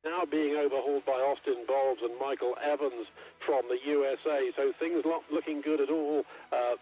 now being overhauled by Austin Bowles and Michael Evans from the USA. So things not looking good at all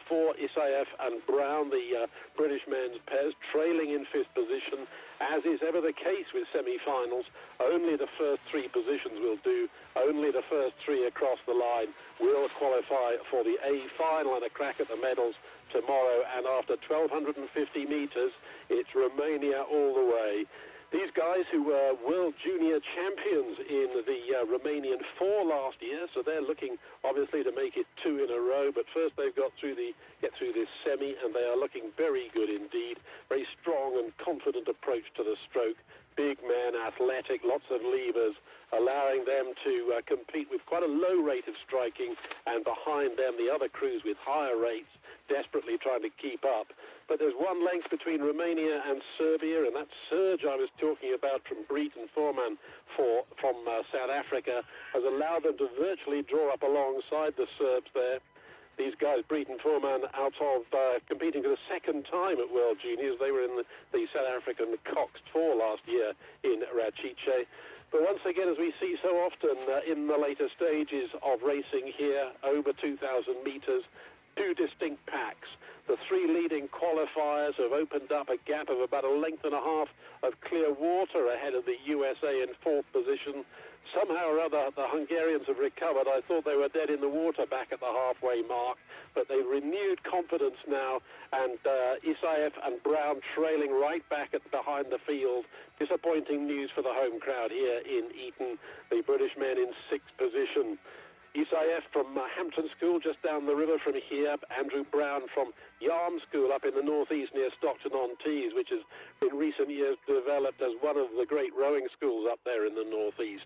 for Isaev and Brown, the British men's pairs, trailing in 5th position. As is ever the case with semi-finals, only the first 3 positions will do. Only the first 3 across the line will qualify for the A final and a crack at the medals tomorrow. And after 1,250 metres, it's Romania all the way. These guys who were world junior champions in the Romanian 4 last year, so they're looking obviously to make it 2 in a row. But first they've got get through this semi, and they are looking very good indeed. Very strong and confident approach to the stroke. Big men, athletic, lots of levers, allowing them to compete with quite a low rate of striking, and behind them the other crews with higher rates, desperately trying to keep up. But there's 1 length between Romania and Serbia, and that surge I was talking about from Breton Foreman from South Africa has allowed them to virtually draw up alongside the Serbs there. These guys, Breton Foreman, out of competing for the 2nd time at World Juniors. They were in the South African Coxed 4 last year in Racice. But once again, as we see so often in the later stages of racing here, over 2,000 metres, 2 distinct packs. The 3 leading qualifiers have opened up a gap of about 1.5 lengths of clear water ahead of the USA in 4th position. Somehow or other, the Hungarians have recovered. I thought they were dead in the water back at the halfway mark, but they've renewed confidence now, and Isaev and Brown trailing right back behind the field. Disappointing news for the home crowd here in Eton. The British men in 6th position. Isaev from Hampton School, just down the river from here. Andrew Brown from Yarm School up in the northeast near Stockton-on-Tees, which has in recent years developed as one of the great rowing schools up there in the northeast.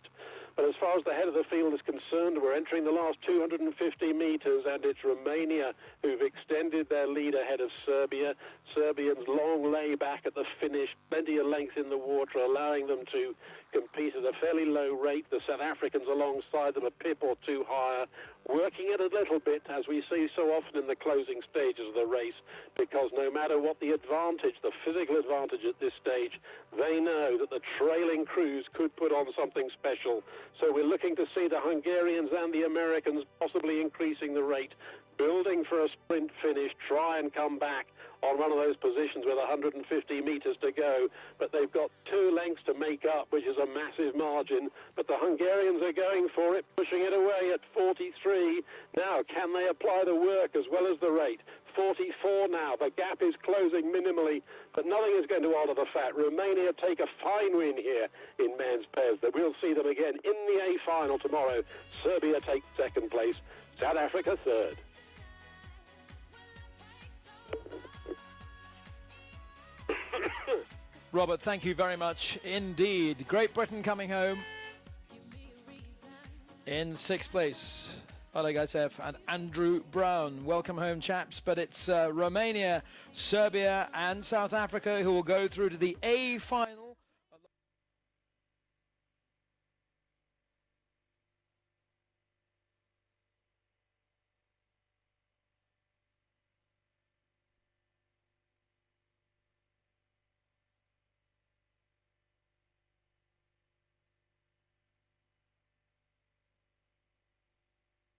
But as far as the head of the field is concerned, we're entering the last 250 metres, and it's Romania who've extended their lead ahead of Serbia. Serbians long lay back at the finish, plenty of length in the water, allowing them to compete at a fairly low rate. The South Africans alongside them a pip or 2 higher, working it a little bit, as we see so often in the closing stages of the race, because no matter what the advantage, the physical advantage at this stage, they know that the trailing crews could put on something special. So we're looking to see the Hungarians and the Americans possibly increasing the rate, building for a sprint finish, try and come back on one of those positions with 150 metres to go. But they've got 2 lengths to make up, which is a massive margin. But the Hungarians are going for it, pushing it away at 43. Now, can they apply the work as well as the rate? 44 now. The gap is closing minimally, but nothing is going to alter the fact. Romania take a fine win here in men's pairs. We'll see them again in the A final tomorrow. Serbia takes 2nd place. South Africa 3rd. Robert, thank you very much indeed. Great Britain coming home in 6th place. Oleg Isaev and Andrew Brown. Welcome home, chaps. But it's Romania, Serbia and South Africa who will go through to the A final.